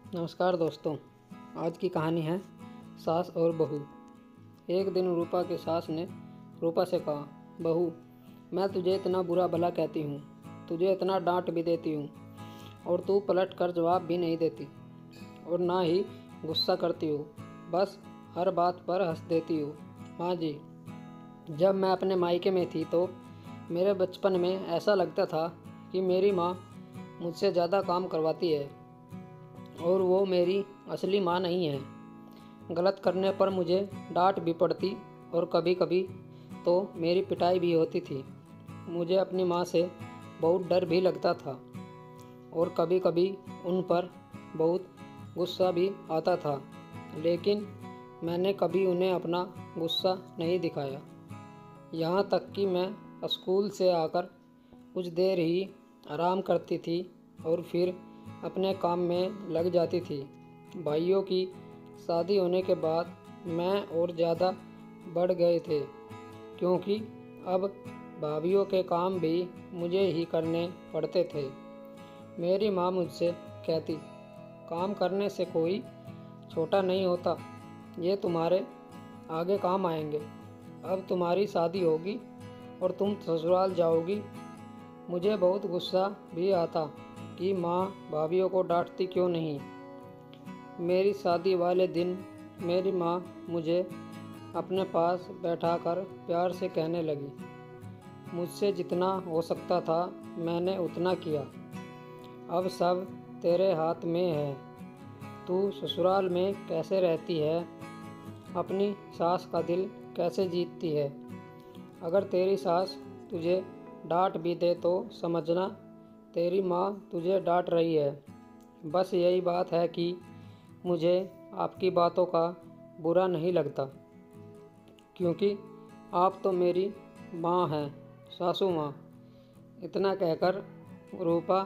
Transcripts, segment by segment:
नमस्कार दोस्तों। आज की कहानी है सास और बहू। एक दिन रूपा की सास ने रूपा से कहा, बहू, मैं तुझे इतना बुरा भला कहती हूँ, तुझे इतना डांट भी देती हूँ और तू पलट कर जवाब भी नहीं देती और ना ही गुस्सा करती हो, बस हर बात पर हंस देती हो। माँ जी, जब मैं अपने मायके में थी तो मेरे बचपन में ऐसा लगता था कि मेरी माँ मुझसे ज़्यादा काम करवाती है और वो मेरी असली माँ नहीं है। गलत करने पर मुझे डांट भी पड़ती और कभी कभी तो मेरी पिटाई भी होती थी। मुझे अपनी माँ से बहुत डर भी लगता था और कभी कभी उन पर बहुत गुस्सा भी आता था, लेकिन मैंने कभी उन्हें अपना गुस्सा नहीं दिखाया। यहाँ तक कि मैं स्कूल से आकर कुछ देर ही आराम करती थी और फिर अपने काम में लग जाती थी। भाइयों की शादी होने के बाद मैं और ज़्यादा बढ़ गए थे, क्योंकि अब भाभीयों के काम भी मुझे ही करने पड़ते थे। मेरी माँ मुझसे कहती, काम करने से कोई छोटा नहीं होता, ये तुम्हारे आगे काम आएंगे। अब तुम्हारी शादी होगी और तुम ससुराल जाओगी। मुझे बहुत गुस्सा भी आता कि माँ भाभीयों को डांटती क्यों नहीं। मेरी शादी वाले दिन मेरी माँ मुझे अपने पास बैठाकर प्यार से कहने लगी, मुझसे जितना हो सकता था मैंने उतना किया, अब सब तेरे हाथ में है। तू ससुराल में कैसे रहती है, अपनी सास का दिल कैसे जीतती है। अगर तेरी सास तुझे डांट भी दे तो समझना तेरी माँ तुझे डांट रही है। बस यही बात है कि मुझे आपकी बातों का बुरा नहीं लगता, क्योंकि आप तो मेरी माँ हैं, सासू माँ। इतना कहकर रूपा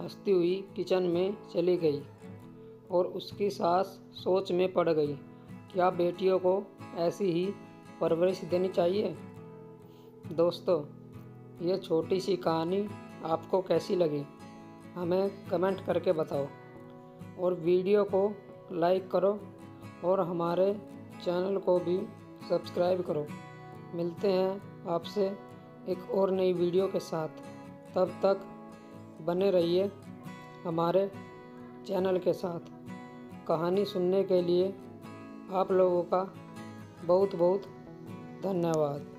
हंसती हुई किचन में चली गई और उसकी सास सोच में पड़ गई, क्या बेटियों को ऐसी ही परवरिश देनी चाहिए। दोस्तों, ये छोटी सी कहानी आपको कैसी लगी हमें कमेंट करके बताओ और वीडियो को लाइक करो और हमारे चैनल को भी सब्सक्राइब करो। मिलते हैं आपसे एक और नई वीडियो के साथ। तब तक बने रहिए हमारे चैनल के साथ। कहानी सुनने के लिए आप लोगों का बहुत बहुत धन्यवाद।